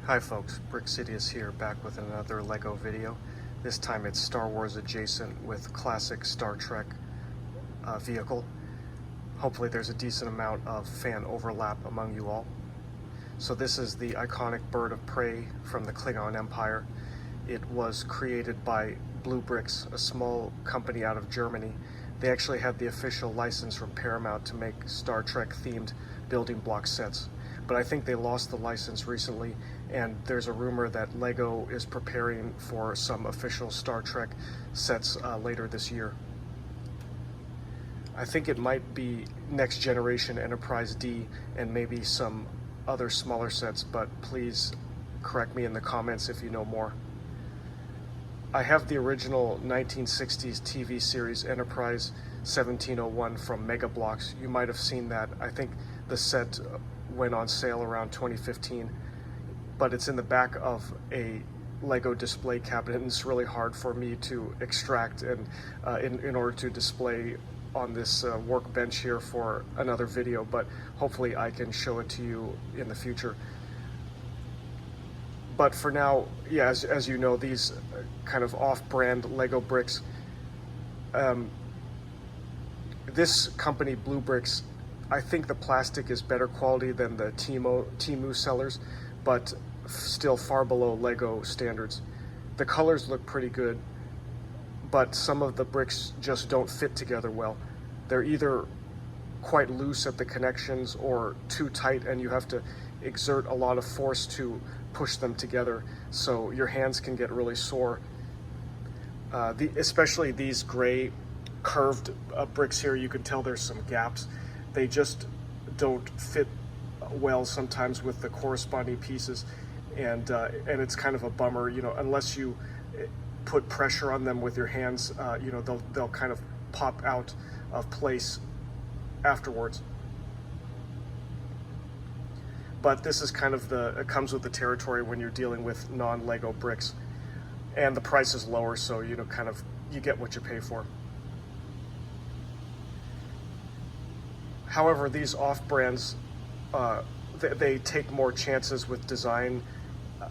Hi folks, BrickSidious here, back with another LEGO video. This time it's Star Wars adjacent with classic Star Trek vehicle. Hopefully there's a decent amount of fan overlap among you all. So this is the iconic bird of prey from the Klingon Empire. It was created by bluebrixx, a small company out of Germany. They actually had the official license from Paramount to make Star Trek themed building block sets. But I think they lost the license recently, and there's a rumor that LEGO is preparing for some official Star Trek sets later this year. I think it might be Next Generation Enterprise D and maybe some other smaller sets, but please correct me in the comments if you know more. I have the original 1960s TV series Enterprise 1701 from Mega Bloks. You might have seen that. I think the set went on sale around 2015, but it's in the back of a LEGO display cabinet, and it's really hard for me to extract and in order to display on this workbench here for another video, but hopefully I can show it to you in the future. But for now, yeah, as you know, these kind of off-brand LEGO bricks, this company bluebrixx, I think the plastic is better quality than the Temu sellers, but still far below LEGO standards. The colors look pretty good, but some of the bricks just don't fit together well. They're either quite loose at the connections or too tight, and you have to exert a lot of force to push them together, so your hands can get really sore. Especially these gray curved bricks here, you can tell there's some gaps. They just don't fit well sometimes with the corresponding pieces, and it's kind of a bummer, you know, unless you put pressure on them with your hands, you know, they'll kind of pop out of place afterwards. But this is kind of it comes with the territory when you're dealing with non-LEGO bricks, and the price is lower, so you know, kind of you get what you pay for. However, these off-brands, they take more chances with design,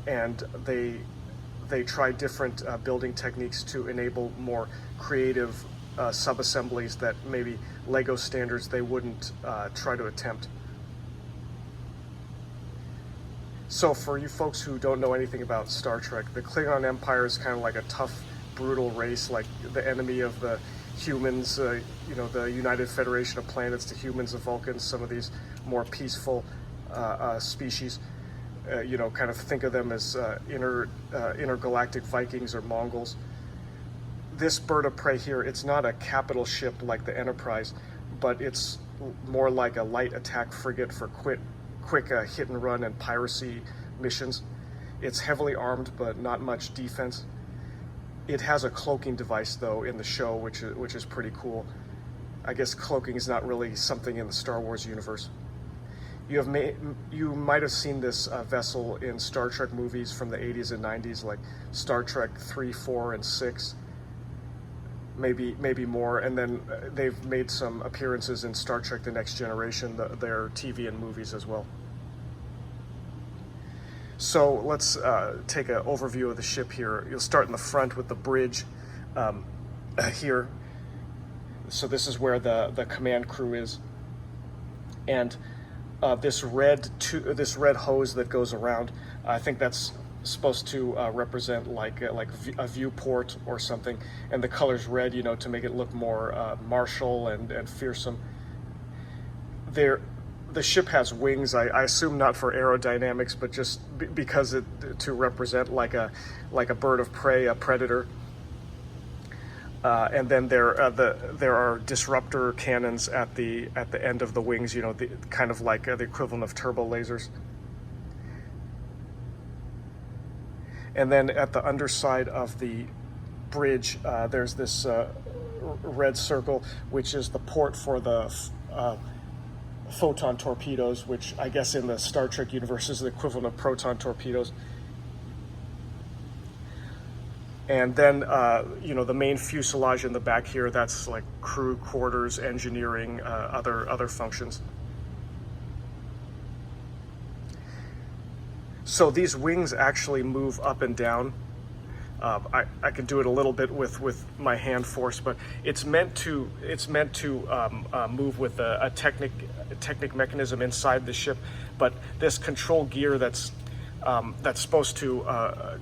and they try different building techniques to enable more creative sub-assemblies that maybe LEGO standards they wouldn't try to attempt. So for you folks who don't know anything about Star Trek, the Klingon Empire is kind of like a tough, brutal race, like the enemy of the humans, you know, the United Federation of Planets, the humans, the Vulcans, some of these more peaceful species. You know, kind of think of them as intergalactic Vikings or Mongols. This bird of prey here, it's not a capital ship like the Enterprise, but it's more like a light attack frigate for quick hit and run and piracy missions. It's heavily armed, but not much defense. It has a cloaking device though in the show, which is pretty cool. I guess cloaking is not really something in the Star Wars universe. You might have seen this vessel in Star Trek movies from the 80s and 90s, like Star Trek 3, 4, and 6, maybe more. And then they've made some appearances in Star Trek: The Next Generation, their TV and movies as well. So let's take an overview of the ship here. You'll start in the front with the bridge here. So this is where the command crew is, and this red hose that goes around, I think that's supposed to represent like a viewport or something, and the color's red, you know, to make it look more martial and fearsome. The ship has wings, I assume not for aerodynamics, but just because to represent like a bird of prey, a predator. And then there are disruptor cannons at the end of the wings, you know, kind of like the equivalent of turbo lasers. And then at the underside of the bridge, there's this red circle, which is the port for the photon torpedoes, which I guess in the Star Trek universe is the equivalent of proton torpedoes. And then, you know, the main fuselage in the back here, that's like crew quarters, engineering, other functions. So these wings actually move up and down. I can do it a little bit with my hand force, but it's meant to move with a technic mechanism inside the ship. But this control gear that's supposed to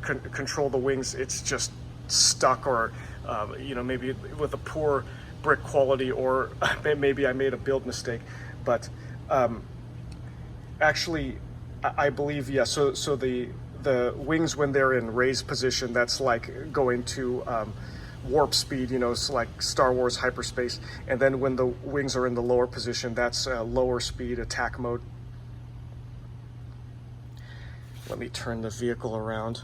control the wings, it's just stuck, or maybe with a poor brick quality, or maybe I made a build mistake. But actually, I believe, yeah. So the wings, when they're in raised position, that's like going to warp speed, it's like Star Wars hyperspace. And then when the wings are in the lower position, that's lower speed attack mode. Let me turn the vehicle around.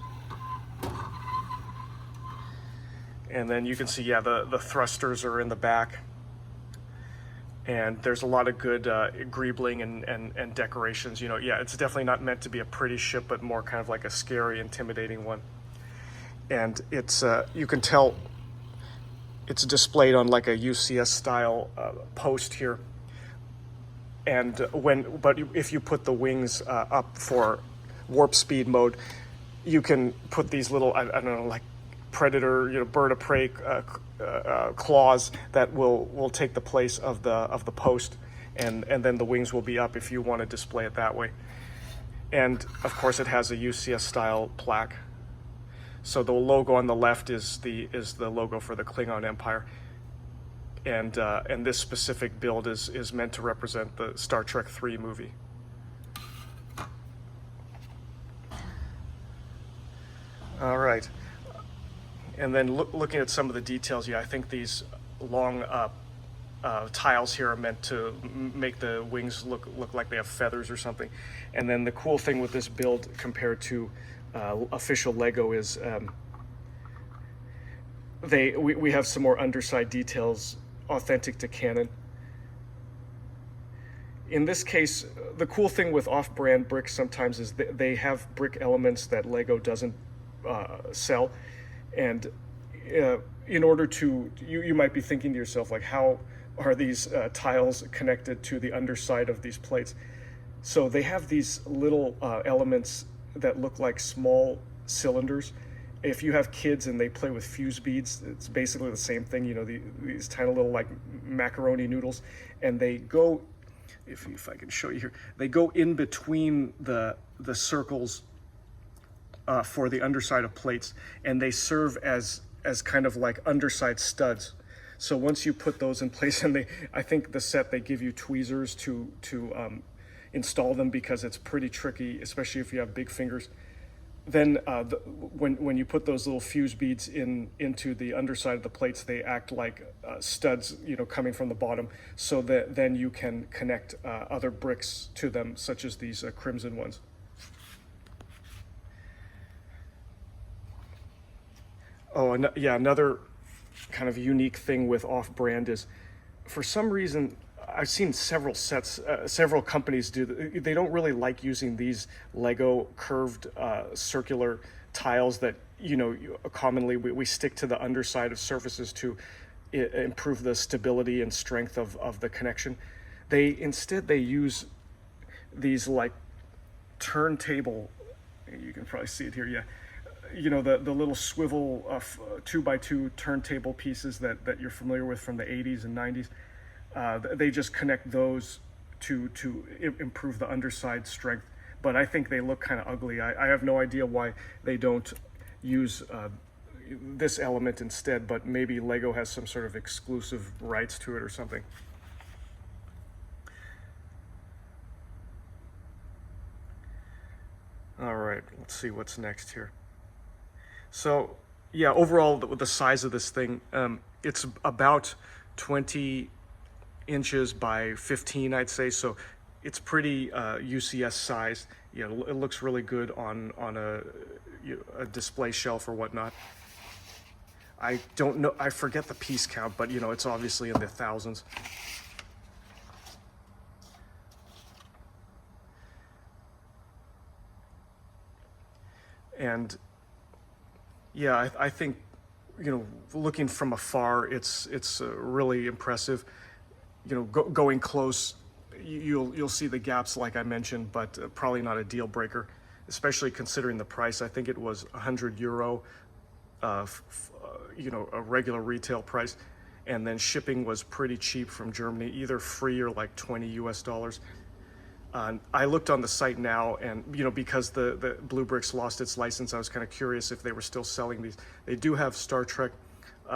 And then you can see, yeah, the thrusters are in the back. And there's a lot of good greebling and decorations. Yeah, it's definitely not meant to be a pretty ship, but more kind of like a scary, intimidating one. And it's you can tell it's displayed on like a UCS style post here. And but if you put the wings up for warp speed mode, you can put these little, I don't know, like predator, bird of prey claws that will take the place of the post, and then the wings will be up if you want to display it that way. And of course, it has a UCS style plaque. So the logo on the left is the logo for the Klingon Empire, and this specific build is meant to represent the Star Trek III movie. All right. And then looking at some of the details, yeah, I think these long tiles here are meant to make the wings look like they have feathers or something. And then the cool thing with this build compared to official Lego is we have some more underside details authentic to canon. In this case, the cool thing with off-brand bricks sometimes is they have brick elements that Lego doesn't sell. And in order to, you might be thinking to yourself, like, how are these tiles connected to the underside of these plates? So they have these little elements that look like small cylinders. If you have kids and they play with fuse beads, it's basically the same thing. These tiny little like macaroni noodles, and they go, if I can show you here, they go in between the circles for the underside of plates, and they serve as kind of like underside studs. So once you put those in place, and I think the set, they give you tweezers to install them, because it's pretty tricky, especially if you have big fingers. Then when you put those little fuse beads into the underside of the plates, they act like studs, coming from the bottom, so that then you can connect other bricks to them, such as these crimson ones. Oh, yeah, another kind of unique thing with off-brand is, for some reason, I've seen several companies do, they don't really like using these Lego curved circular tiles that, commonly we stick to the underside of surfaces to improve the stability and strength of the connection. Instead they use these like turntable, you can probably see it here, yeah. The little swivel 2x2 turntable pieces that you're familiar with from the 80s and 90s. They just connect those to improve the underside strength. But I think they look kind of ugly. I have no idea why they don't use this element instead, but maybe Lego has some sort of exclusive rights to it or something. All right, let's see what's next here. So, yeah, overall, the size of this thing, it's about 20 inches by 15, I'd say. So it's pretty UCS sized. It looks really good on a display shelf or whatnot. I don't know, I forget the piece count, but it's obviously in the thousands. And yeah, I think, looking from afar, it's really impressive. Going close, you'll see the gaps like I mentioned, but probably not a deal breaker. especially considering the price. I think it was €100, you know, a regular retail price, and then shipping was pretty cheap from Germany, either free or like $20 US. I looked on the site now, and you know, because the bluebrixx lost its license, I was kind of curious if they were still selling these. They do have Star Trek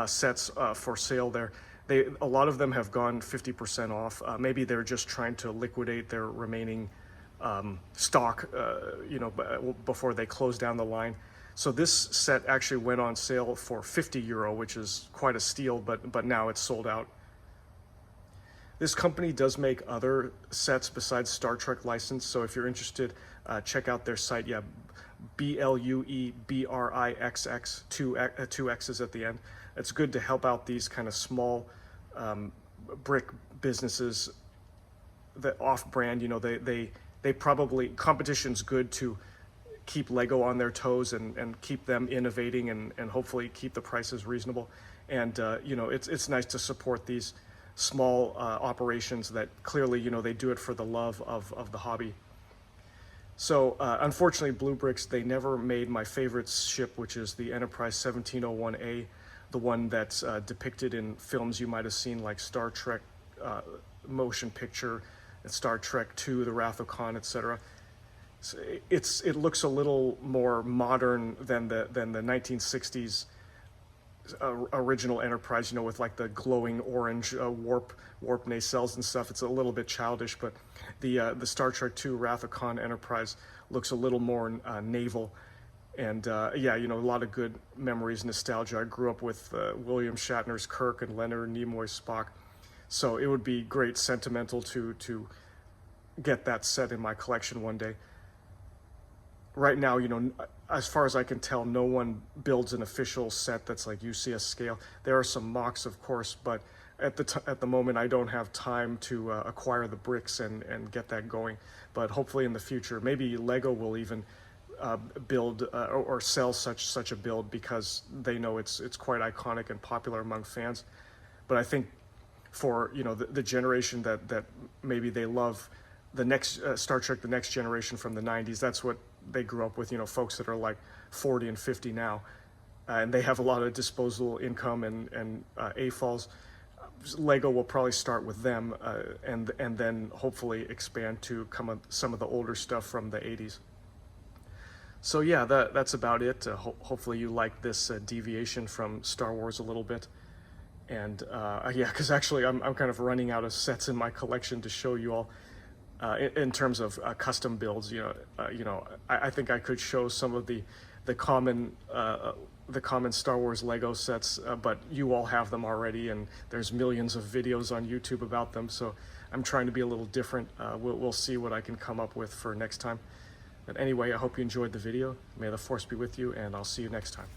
sets for sale there. A lot of them have gone 50% off. Maybe they're just trying to liquidate their remaining stock, you know, before they close down the line. So this set actually went on sale for €50, which is quite a steal, but now it's sold out. This company does make other sets besides Star Trek license, so if you're interested, check out their site. Yeah, BLUEBRIXX, two X's at the end. It's good to help out these kind of small brick businesses that off-brand. You know, they probably, competition's good to keep Lego on their toes and keep them innovating and hopefully keep the prices reasonable. And you know, it's nice to support these small operations that clearly, you know, they do it for the love of the hobby. So unfortunately, bluebrixx, they never made my favorite ship, which is the Enterprise 1701A, the one that's depicted in films you might have seen, like Star Trek motion picture, and Star Trek II, The Wrath of Khan, etc. So it looks a little more modern than the 1960s original Enterprise, you know, with like the glowing orange warp nacelles and stuff. It's a little bit childish, but the Star Trek II Wrath of Khan Enterprise looks a little more naval. And yeah, you know, a lot of good memories, nostalgia. I grew up with William Shatner's Kirk and Leonard Nimoy's Spock, so it would be great sentimental to get that set in my collection one day. Right now, you know, as far as I can tell, no one builds an official set that's like UCS scale. There are some mocks, of course, but at the moment, I don't have time to acquire the bricks and get that going. But hopefully in the future, maybe Lego will even build or sell such a build, because they know it's quite iconic and popular among fans. But I think for, you know, the generation that maybe they love the next Star Trek, the next generation from the 90s, that's what they grew up with, you know, folks that are like 40 and 50 now, and they have a lot of disposable income and AFOLs. Lego will probably start with them and then hopefully expand to some of the older stuff from the 80s. So yeah, that's about it. Hopefully you like this deviation from Star Wars a little bit. And yeah, because actually I'm kind of running out of sets in my collection to show you all. In terms of custom builds, you know, I think I could show some of the common Star Wars Lego sets, but you all have them already, and there's millions of videos on YouTube about them. So I'm trying to be a little different. We'll see what I can come up with for next time. But anyway, I hope you enjoyed the video. May the Force be with you, and I'll see you next time.